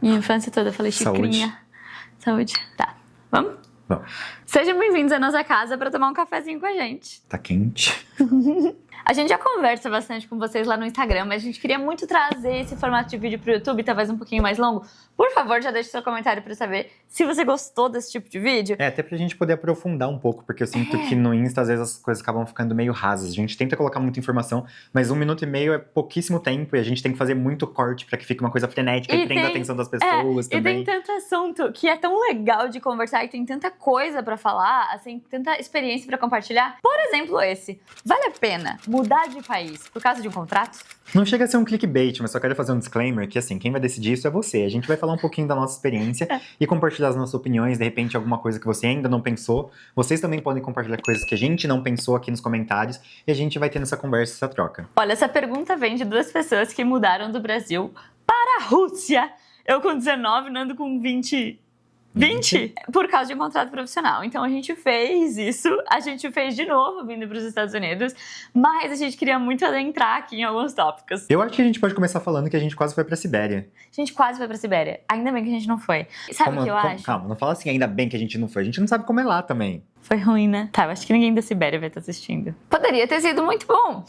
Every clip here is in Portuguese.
Minha infância toda eu falei xicrinha. Saúde. Tá, vamos? Vamos. Sejam bem-vindos à nossa casa para tomar um cafezinho com a gente. Tá quente. A gente já conversa bastante com vocês lá no Instagram, mas a gente queria muito trazer esse formato de vídeo pro YouTube, talvez um pouquinho mais longo. Por favor, já deixe seu comentário pra saber se você gostou desse tipo de vídeo. Até pra gente poder aprofundar um pouco, porque eu sinto que no Insta, às vezes, as coisas acabam ficando meio rasas. A gente tenta colocar muita informação, mas 1 minuto e meio é pouquíssimo tempo e a gente tem que fazer muito corte pra que fique uma coisa frenética e prenda a atenção das pessoas também. E tem tanto assunto que é tão legal de conversar e tem tanta coisa pra falar, assim, tanta experiência pra compartilhar. Por exemplo, esse. Vale a pena mudar de país por causa de um contrato? Não chega a ser um clickbait, mas só quero fazer um disclaimer que, assim, quem vai decidir isso é você. A gente vai falar um pouquinho da nossa experiência e compartilhar as nossas opiniões, de repente alguma coisa que você ainda não pensou. Vocês também podem compartilhar coisas que a gente não pensou aqui nos comentários e a gente vai tendo essa conversa, essa troca. Olha, essa pergunta vem de 2 pessoas que mudaram do Brasil para a Rússia. Eu com 19, Nando com 20... Por causa de um contrato profissional. Então a gente fez isso, a gente fez de novo vindo para os Estados Unidos, mas a gente queria muito adentrar aqui em alguns tópicos. Eu acho que a gente pode começar falando que a gente quase foi pra Sibéria. A gente quase foi pra Sibéria, ainda bem que a gente não foi. Sabe o que eu acho? Calma, não fala assim, ainda bem que a gente não foi. A gente não sabe como é lá também. Foi ruim, né? Tá, eu acho que ninguém da Sibéria vai estar assistindo. Poderia ter sido muito bom,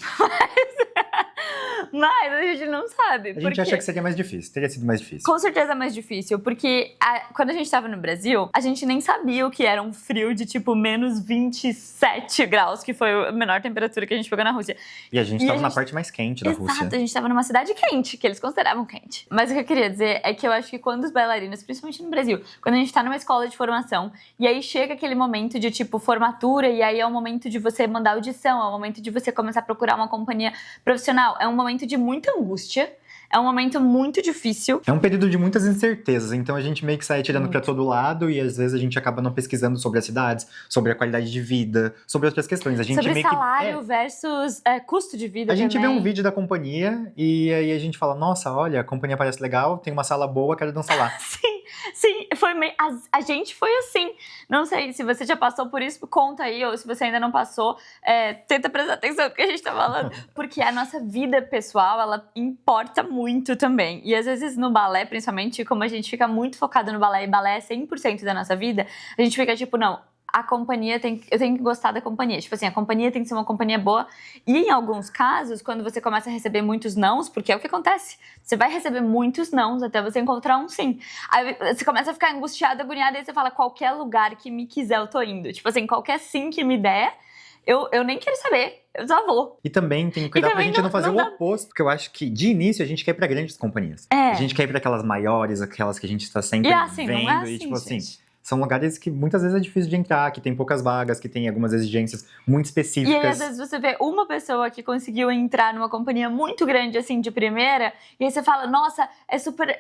mas a gente não sabe. A gente acha que seria mais difícil, teria sido mais difícil. Com certeza mais difícil, porque quando a gente tava no Brasil, a gente nem sabia o que era um frio de tipo menos 27 graus, que foi a menor temperatura que a gente pegou na Rússia. E a gente tava na parte mais quente da Rússia. Exato, a gente tava numa cidade quente, que eles consideravam quente. Mas o que eu queria dizer é que eu acho que quando os bailarinos, principalmente no Brasil, quando a gente tá numa escola de formação, e aí chega aquele momento de tipo formatura, e aí é o momento de você mandar audição, é o momento de você começar a procurar uma companhia profissional, é um momento de muita angústia, é um momento muito difícil. É um período de muitas incertezas, então a gente meio que sai tirando pra todo lado e às vezes a gente acaba não pesquisando sobre as cidades, sobre a qualidade de vida, sobre outras questões. A gente sobre meio salário versus custo de vida. A gente vê também. um vídeo da companhia e aí a gente fala, nossa, olha, a companhia parece legal, tem uma sala boa, quero dançar lá. Sim, foi meio... A gente foi assim. Não sei se você já passou por isso, conta aí, ou se você ainda não passou, tenta prestar atenção no que a gente tá falando. Porque a nossa vida pessoal, ela importa muito também. E às vezes no balé, principalmente, como a gente fica muito focado no balé, e balé é 100% da nossa vida, a gente fica tipo, não, a companhia eu tenho que gostar da companhia. Tipo assim, a companhia tem que ser uma companhia boa. E em alguns casos, quando você começa a receber muitos nãos, porque é o que acontece, você vai receber muitos nãos até você encontrar um sim. Aí você começa a ficar angustiada, agoniada, e você fala, qualquer lugar que me quiser eu tô indo. Tipo assim, qualquer sim que me der, eu nem quero saber, eu só vou. E também tem que cuidar pra gente não fazer o oposto, porque eu acho que de início a gente quer ir pra grandes companhias. A gente quer ir pra aquelas maiores, aquelas que a gente tá sempre vendo, não é assim, e tipo assim... gente. São lugares que muitas vezes é difícil de entrar, que tem poucas vagas, que tem algumas exigências muito específicas. E aí, às vezes, você vê uma pessoa que conseguiu entrar numa companhia muito grande, assim, de primeira, e aí você fala, nossa, é super...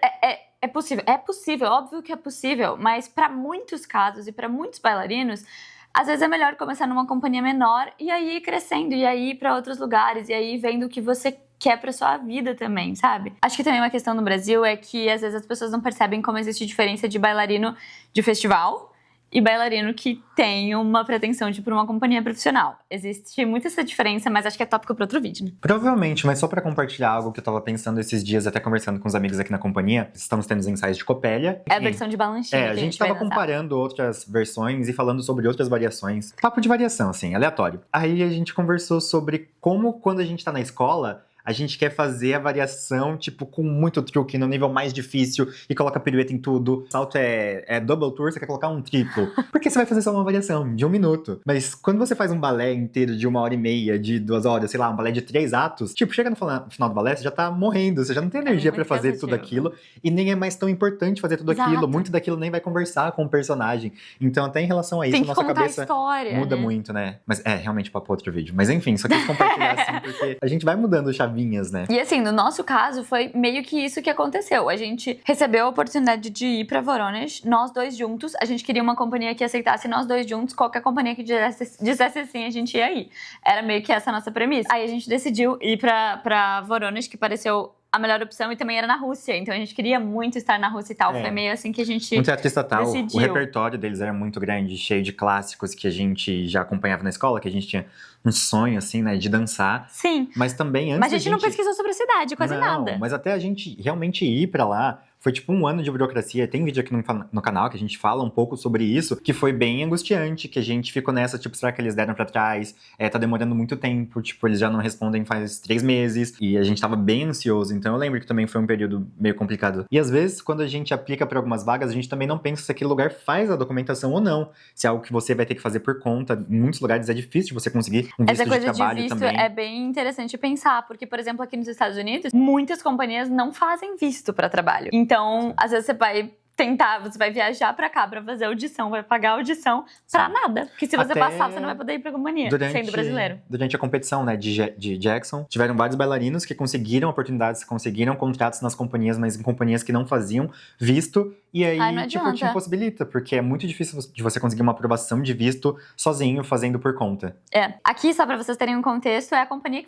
É possível. É possível, óbvio que é possível, mas para muitos casos e para muitos bailarinos, às vezes é melhor começar numa companhia menor e aí ir crescendo, e aí ir para outros lugares, e aí vendo o que você quer pra sua vida também, sabe? Acho que também uma questão no Brasil é que às vezes as pessoas não percebem como existe diferença de bailarino de festival e bailarino que tem uma pretensão de ir pra uma companhia profissional. Existe muita essa diferença, mas acho que é tópico para outro vídeo, né? Provavelmente, mas só pra compartilhar algo que eu tava pensando esses dias, até conversando com os amigos aqui na companhia, estamos tendo os ensaios de Copélia. É a versão de Balanchine. A gente tava comparando outras versões e falando sobre outras variações. Papo de variação, assim, aleatório. Aí a gente conversou sobre como, quando a gente tá na escola, a gente quer fazer a variação, tipo, com muito truque, no nível mais difícil, e coloca pirueta em tudo. Salto é double tour, você quer colocar um triplo. Porque você vai fazer só uma variação de 1 minuto. Mas quando você faz um balé inteiro de 1h30, de 2 horas, sei lá, um balé de 3 atos, tipo, chega no final do balé, você já tá morrendo, você já não tem energia pra fazer tudo aquilo, e nem é mais tão importante fazer tudo aquilo. Muito daquilo nem vai conversar com o personagem. Então, até em relação a isso, a nossa cabeça muda muito, né? Mas realmente papo outro vídeo. Mas enfim, só quis compartilhar assim, porque a gente vai mudando o chavinhas, né? E assim, no nosso caso, foi meio que isso que aconteceu. A gente recebeu a oportunidade de ir pra Voronezh, nós dois juntos. A gente queria uma companhia que aceitasse nós dois juntos. Qualquer companhia que dissesse assim, a gente ia ir. Era meio que essa a nossa premissa. Aí a gente decidiu ir pra Voronezh, que pareceu a melhor opção, e também era na Rússia. Então a gente queria muito estar na Rússia e tal. Foi meio assim que a gente um teatro estatal. decidiu. O repertório deles era muito grande, cheio de clássicos que a gente já acompanhava na escola, que a gente tinha um sonho, assim, né, de dançar. Sim. Mas também antes Mas a gente não pesquisou sobre a cidade, quase nada. Mas até a gente realmente ir pra lá, Foi tipo um ano de burocracia. Tem vídeo aqui no canal que a gente fala um pouco sobre isso, que foi bem angustiante, que a gente ficou nessa, tipo, será que eles deram pra trás? Tá demorando muito tempo, tipo, eles já não respondem faz 3 meses, e a gente tava bem ansioso. Então eu lembro que também foi um período meio complicado. E às vezes, quando a gente aplica pra algumas vagas, a gente também não pensa se aquele lugar faz a documentação ou não. Se é algo que você vai ter que fazer por conta. Em muitos lugares é difícil você conseguir um visto Essa coisa de trabalho de visto também. é bem interessante pensar, porque, por exemplo, aqui nos Estados Unidos, muitas companhias não fazem visto pra trabalho. Então, às vezes você vai tentar, você vai viajar pra cá pra fazer audição, vai pagar audição pra nada. Porque se você Até passar, você não vai poder ir pra companhia, sendo brasileiro. Durante a competição, né, de Jackson, tiveram vários bailarinos que conseguiram oportunidades, conseguiram contratos nas companhias, mas em companhias que não faziam visto. E aí, não tipo, adianta. te impossibilita, porque é muito difícil de você conseguir uma aprovação de visto sozinho, fazendo por conta. Aqui, só pra vocês terem um contexto, é a companhia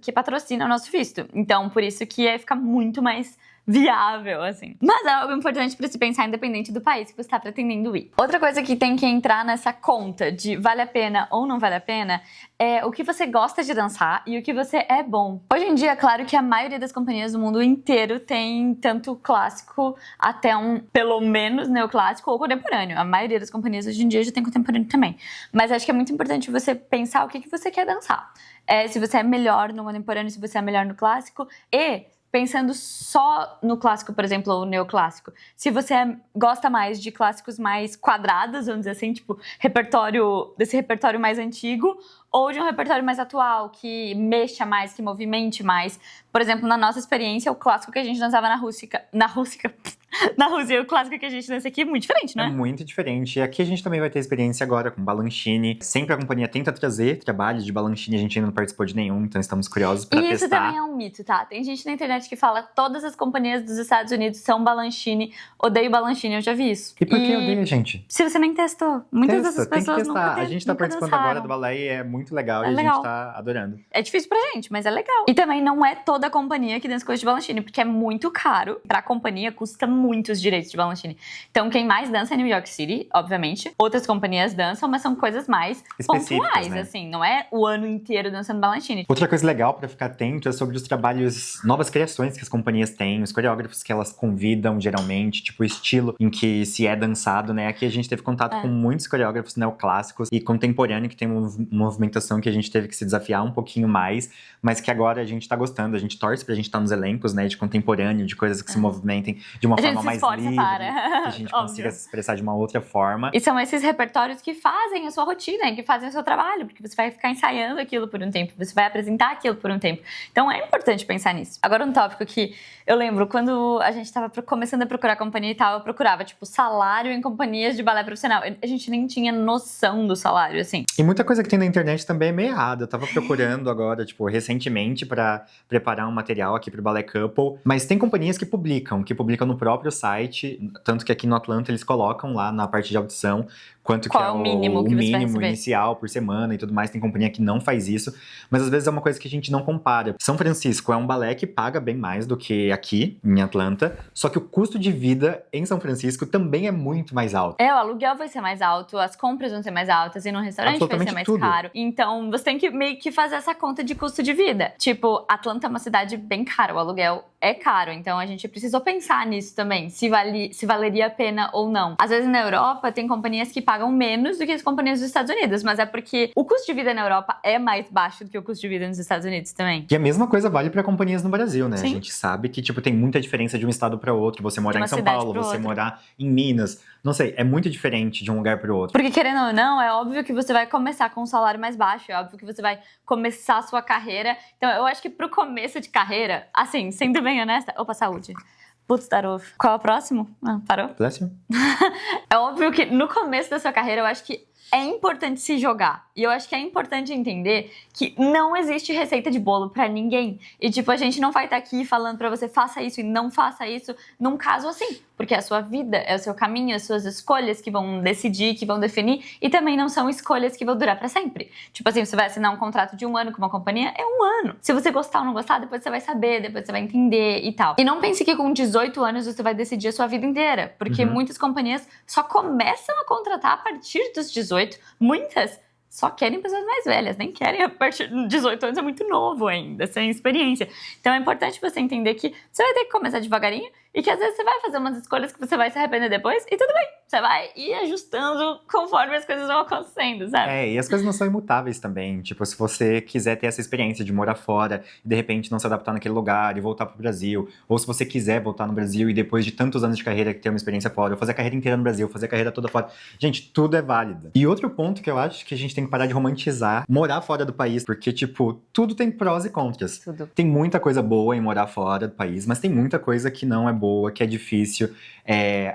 que patrocina o nosso visto. Então, por isso que fica muito mais viável, assim. Mas é algo importante pra se pensar, independente do país que você tá pretendendo ir. Outra coisa que tem que entrar nessa conta de vale a pena ou não vale a pena é o que você gosta de dançar e o que você é bom. Hoje em dia, claro que a maioria das companhias do mundo inteiro tem tanto clássico até pelo menos, neoclássico ou contemporâneo. A maioria das companhias hoje em dia já tem contemporâneo também. Mas acho que é muito importante você pensar o que você quer dançar. Se você é melhor no contemporâneo, se você é melhor no clássico e pensando só no clássico, por exemplo, ou neoclássico. Se você gosta mais de clássicos mais quadrados, vamos dizer assim, tipo, desse repertório mais antigo, ou de um repertório mais atual, que mexa mais, que movimente mais. Por exemplo, na nossa experiência, o clássico que a gente dançava na Rússia, o clássico que a gente dança aqui é muito diferente, não é? É muito diferente. E aqui a gente também vai ter experiência agora com Balanchine. Sempre a companhia tenta trazer trabalhos de Balanchine, a gente ainda não participou de nenhum, então estamos curiosos pra testar. E isso também é um mito, tá? Tem gente na internet que fala todas as companhias dos Estados Unidos são Balanchine, odeio Balanchine, eu já vi isso. E por que odeia, gente? Se você nem testou. Muitas dessas pessoas tem que testar. nunca A gente tá participando dançaram. agora do balé e é muito legal, e legal. a gente tá adorando. É difícil pra gente, mas é legal. E também não é toda a companhia que dança coisa de Balanchine, porque é muito caro. Pra companhia, custa muito os direitos de Balanchine. Então, quem mais dança é New York City, obviamente. Outras companhias dançam, mas são coisas mais pontuais, né? assim. Não é o ano inteiro dançando Balanchine. Outra coisa legal pra ficar atento é sobre os trabalhos, novas criações que as companhias têm, os coreógrafos que elas convidam, geralmente, tipo, o estilo em que se é dançado, né? Aqui a gente teve contato com muitos coreógrafos neoclássicos e contemporâneo, que tem uma movimentação que a gente teve que se desafiar um pouquinho mais, mas que agora a gente tá gostando. A gente torce pra gente estar nos elencos, né, de contemporâneo, de coisas que se movimentem de uma forma mais livre, que a gente consiga se expressar de uma outra forma. E são esses repertórios que fazem a sua rotina, que fazem o seu trabalho, porque você vai ficar ensaiando aquilo por um tempo, você vai apresentar aquilo por um tempo. Então é importante pensar nisso. Agora um tópico que eu lembro, quando a gente tava começando a procurar companhia e tal, eu procurava, tipo, salário em companhias de balé profissional. A gente nem tinha noção do salário, assim. E muita coisa que tem na internet também é meio errada. Eu tava procurando agora, tipo, recentemente pra preparar um material aqui pro Ballet Couple, mas tem companhias que publicam no próprio site, tanto que aqui no Atlanta eles colocam lá na parte de audição quanto qual que é o mínimo inicial por semana e tudo mais. Tem companhia que não faz isso, mas às vezes é uma coisa que a gente não compara. São Francisco é um balé que paga bem mais do que aqui em Atlanta, só que o custo de vida em São Francisco também é muito mais alto. O aluguel vai ser mais alto, as compras vão ser mais altas, e no restaurante vai ser mais caro. Então, você tem que meio que fazer essa conta de custo de vida. Tipo, Atlanta é uma cidade bem cara, o aluguel é caro, então a gente precisou pensar nisso também, se valeria a pena ou não. Às vezes na Europa tem companhias que pagam menos do que as companhias dos Estados Unidos, mas é porque o custo de vida na Europa é mais baixo do que o custo de vida nos Estados Unidos também. E a mesma coisa vale para companhias no Brasil, né? Sim. A gente sabe que, tipo, tem muita diferença de um estado para outro. Você morar em São Paulo, você morar em Minas, não sei, é muito diferente de um lugar para o outro. Porque querendo ou não, é óbvio que você vai começar com um salário mais baixo, é óbvio que você vai começar a sua carreira. Então eu acho que pro começo de carreira, assim, sendo bem honesta, opa, saúde. Putz, tarou. Qual é o próximo? Parou? Próximo. É óbvio que no começo da sua carreira, eu acho que é importante se jogar. E eu acho que é importante entender que não existe receita de bolo pra ninguém. E, tipo, a gente não vai estar aqui falando pra você faça isso e não faça isso num caso assim. Porque é a sua vida, é o seu caminho, as suas escolhas que vão decidir, que vão definir. E também não são escolhas que vão durar pra sempre. Tipo assim, você vai assinar um contrato de 1 ano com uma companhia, é 1 ano. Se você gostar ou não gostar, depois você vai saber, depois você vai entender e tal. E não pense que com 18 anos você vai decidir a sua vida inteira. Porque muitas companhias só começam a contratar a partir dos 18. Muitas só querem pessoas mais velhas, nem querem a partir de 18 anos, é muito novo ainda, sem experiência. Então é importante você entender que você vai ter que começar devagarinho E que às vezes você vai fazer umas escolhas que você vai se arrepender depois, e tudo bem. Você vai ir ajustando conforme as coisas vão acontecendo, sabe? E as coisas não são imutáveis também. Tipo, se você quiser ter essa experiência de morar fora e de repente não se adaptar naquele lugar e voltar pro Brasil, ou se você quiser voltar no Brasil e depois de tantos anos de carreira ter uma experiência fora, ou fazer a carreira inteira no Brasil, fazer a carreira toda fora. Gente, tudo é válido. E outro ponto que eu acho que a gente tem que parar de romantizar morar fora do país, porque, tipo, tudo tem prós e contras. Tudo. Tem muita coisa boa em morar fora do país, mas tem muita coisa que não é boa, que é difícil.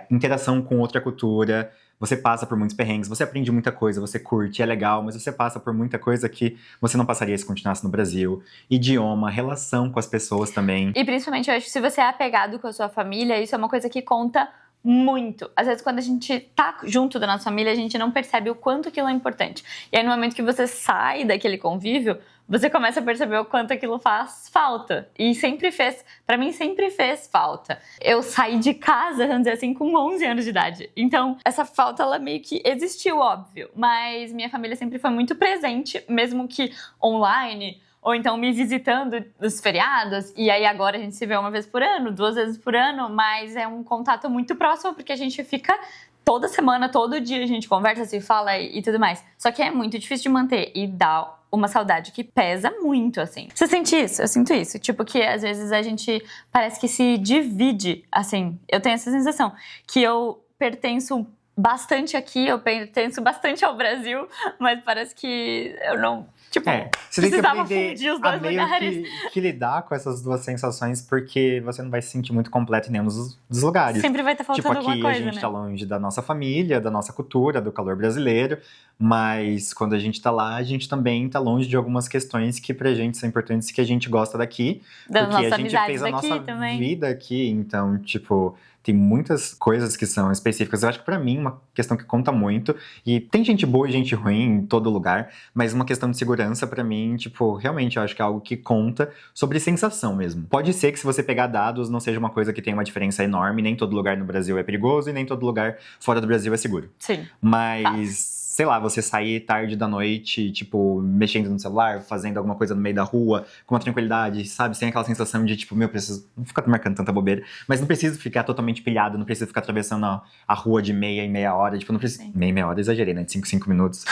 Interação com outra cultura. Você passa por muitos perrengues, você aprende muita coisa, você curte, é legal, mas você passa por muita coisa que você não passaria se continuasse no Brasil. Idioma, relação com as pessoas também. E principalmente, eu acho que se você é apegado com a sua família, isso é uma coisa que conta muito. Às vezes, quando a gente tá junto da nossa família, a gente não percebe o quanto aquilo é importante. E aí, no momento que você sai daquele convívio, você começa a perceber o quanto aquilo faz falta. E sempre fez, pra mim sempre fez falta. Eu saí de casa, vamos dizer assim, com 11 anos de idade. Então, essa falta, ela meio que existiu, óbvio. Mas minha família sempre foi muito presente, mesmo que online, ou então me visitando nos feriados. E aí agora a gente se vê uma vez por ano, 2 vezes por ano, mas é um contato muito próximo, porque a gente fica toda semana, todo dia a gente conversa, se fala e tudo mais. Só que é muito difícil de manter e dá uma saudade que pesa muito, assim. Você sente isso? Eu sinto isso. Tipo, que às vezes a gente parece que se divide, assim. Eu tenho essa sensação que eu pertenço bastante aqui, eu pertenço bastante ao Brasil, mas parece que eu não... Tipo, você tem que precisava aprender fundir os dois a meio lugares. que lidar com essas duas sensações, porque você não vai se sentir muito completo em nenhum dos lugares. Sempre vai estar faltando Tipo, aqui alguma coisa, a gente né? tá longe da nossa família, da nossa cultura, do calor brasileiro, mas quando a gente tá lá, a gente também tá longe de algumas questões que pra gente são importantes, que a gente gosta daqui, Das porque a nossas gente amizades fez a daqui nossa também. vida aqui, então, tipo... Tem muitas coisas que são específicas. Eu acho que pra mim, uma questão que conta muito, e tem gente boa e gente ruim em todo lugar, mas uma questão de segurança pra mim, tipo, realmente eu acho que é algo que conta sobre sensação mesmo. Pode ser que se você pegar dados, não seja uma coisa que tenha uma diferença enorme, nem todo lugar no Brasil é perigoso e nem todo lugar fora do Brasil é seguro. Sim. Mas... sei lá, você sair tarde da noite, tipo, mexendo no celular, fazendo alguma coisa no meio da rua, com uma tranquilidade, sabe? Sem aquela sensação de, tipo, preciso não ficar marcando tanta bobeira. Mas não preciso ficar totalmente pilhado, não preciso ficar atravessando a rua de meia em meia hora. Tipo, não preciso... Sim. Meia hora, exagerei, né? De 5 minutos.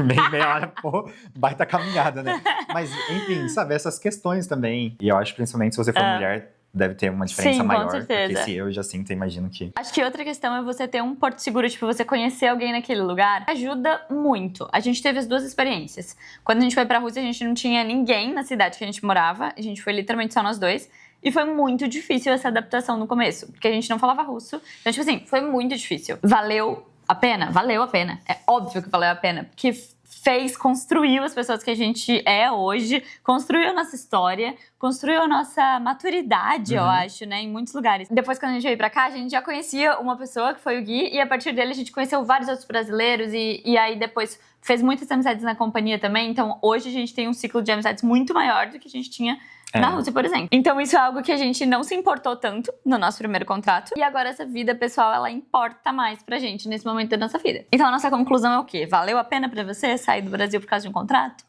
meia hora, pô, baita caminhada, né? Mas, enfim, sabe? Essas questões também. E eu acho, principalmente, se você for mulher... deve ter uma diferença Sim, com maior. certeza. Porque se eu já sinto, imagino que... Acho que outra questão é você ter um porto seguro, tipo, você conhecer alguém naquele lugar, ajuda muito. A gente teve as duas experiências. Quando a gente foi pra Rússia, a gente não tinha ninguém na cidade que a gente morava, a gente foi literalmente só nós dois, e foi muito difícil essa adaptação no começo, porque a gente não falava russo. Então, tipo assim, foi muito difícil. Valeu a pena? Valeu a pena. É óbvio que valeu a pena, porque construiu as pessoas que a gente é hoje, construiu a nossa história, construiu a nossa maturidade, eu acho, né, em muitos lugares. Depois, quando a gente veio pra cá, a gente já conhecia uma pessoa, que foi o Gui, e a partir dele a gente conheceu vários outros brasileiros, e aí depois fez muitas amizades na companhia também, então hoje a gente tem um ciclo de amizades muito maior do que a gente tinha na Rússia, por exemplo. Então isso é algo que a gente não se importou tanto no nosso primeiro contrato. E agora essa vida pessoal, ela importa mais pra gente nesse momento da nossa vida. Então a nossa conclusão é o quê? Valeu a pena pra você sair do Brasil por causa de um contrato?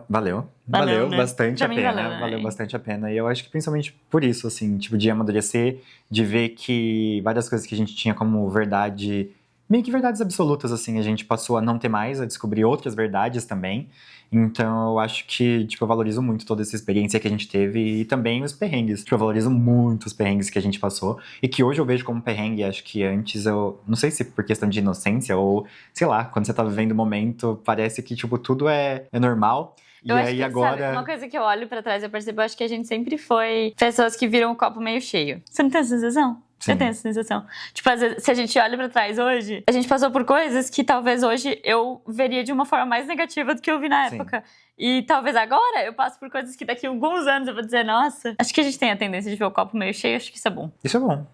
Valeu. Valeu, Valeu né? bastante Pra a mim pena. valeu, né? Valeu bastante a pena. E eu acho que principalmente por isso, assim, tipo, de amadurecer, de ver que várias coisas que a gente tinha como verdade, meio que verdades absolutas, assim, a gente passou a não ter mais, a descobrir outras verdades também. Então, eu acho que, tipo, eu valorizo muito toda essa experiência que a gente teve e também os perrengues. Tipo, eu valorizo muito os perrengues que a gente passou e que hoje eu vejo como perrengue. Acho que antes eu, não sei se por questão de inocência ou, sei lá, quando você tá vivendo o momento, parece que, tipo, tudo é normal. E Eu acho aí que, agora... sabe, uma coisa que eu olho pra trás, eu percebo, eu acho que a gente sempre foi pessoas que viram o copo meio cheio. Você não tem essa sensação? Sim. Eu tenho essa sensação. Tipo, às vezes, se a gente olha pra trás hoje, a gente passou por coisas que talvez hoje eu veria de uma forma mais negativa do que eu vi na Sim. época. E talvez agora eu passe por coisas que daqui a alguns anos eu vou dizer, nossa, acho que a gente tem a tendência de ver o copo meio cheio, acho que isso é bom. Isso é bom.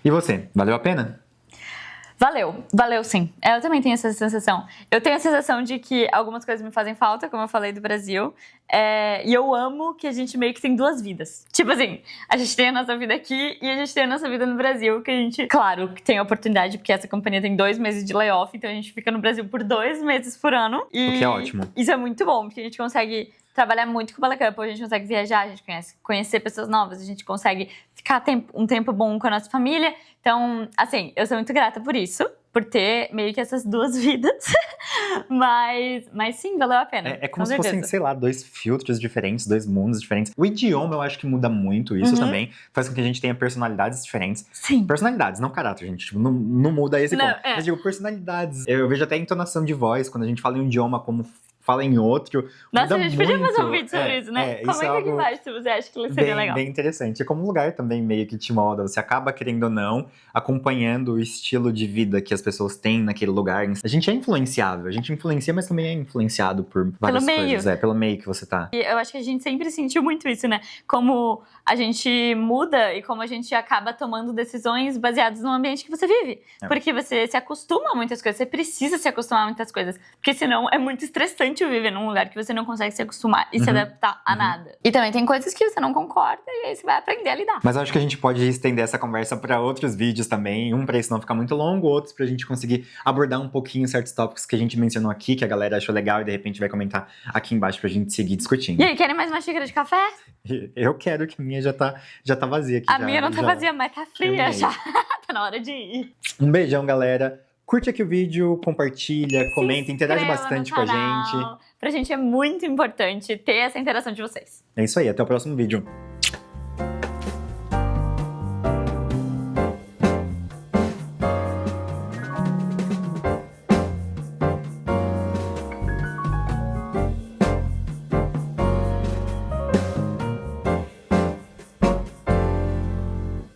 E você? Valeu a pena? Valeu sim. Eu também tenho essa sensação. Eu tenho a sensação de que algumas coisas me fazem falta, como eu falei do Brasil. E eu amo que a gente meio que tem duas vidas. Tipo assim, a gente tem a nossa vida aqui e a gente tem a nossa vida no Brasil, que a gente, claro, que tem a oportunidade, porque essa companhia tem 2 meses de layoff, então a gente fica no Brasil por 2 meses por ano. O que é ótimo. Isso é muito bom, porque a gente consegue trabalhar muito com o Ballet Couple, a gente consegue viajar, a gente conhecer pessoas novas, a gente consegue ficar um tempo bom com a nossa família. Então, assim, eu sou muito grata por isso, por ter meio que essas duas vidas. mas sim, valeu a pena. É como com se fossem, certeza. sei lá, dois filtros diferentes, dois mundos diferentes. O idioma eu acho que muda muito isso também. Faz com que a gente tenha personalidades diferentes. Sim. Personalidades, não caráter, gente. Tipo, não muda esse Não, ponto. Mas digo, personalidades. Eu vejo até a entonação de voz, quando a gente fala em um idioma como fala em outro. Nossa, muda a gente podia muito. fazer um vídeo sobre isso, né? isso Comenta é aqui algo embaixo se você acha que seria legal. bem interessante. É como um lugar também meio que te molda. Você acaba, querendo ou não, acompanhando o estilo de vida que as pessoas têm naquele lugar. A gente é influenciável. A gente influencia, mas também é influenciado por várias coisas. Pelo meio que você tá. E eu acho que a gente sempre sentiu muito isso, né? Como a gente muda e como a gente acaba tomando decisões baseadas no ambiente que você vive. Porque você se acostuma a muitas coisas. Você precisa se acostumar a muitas coisas. Porque senão é muito estressante viver num lugar que você não consegue se acostumar e se adaptar a nada. E também tem coisas que você não concorda e aí você vai aprender a lidar. Mas eu acho que a gente pode estender essa conversa para outros vídeos também. Um pra isso não ficar muito longo, outros pra gente conseguir abordar um pouquinho certos tópicos que a gente mencionou aqui, que a galera achou legal e de repente vai comentar aqui embaixo pra gente seguir discutindo. E aí, querem mais uma xícara de café? Eu quero, que a minha já tá vazia aqui. A minha não tá vazia, mas tá fria já. Tá na hora de ir. Um beijão, galera. Curte aqui o vídeo, compartilha, comenta, interage inscreva bastante no com a canal. gente. Pra gente é muito importante ter essa interação de vocês. É isso aí, até o próximo vídeo.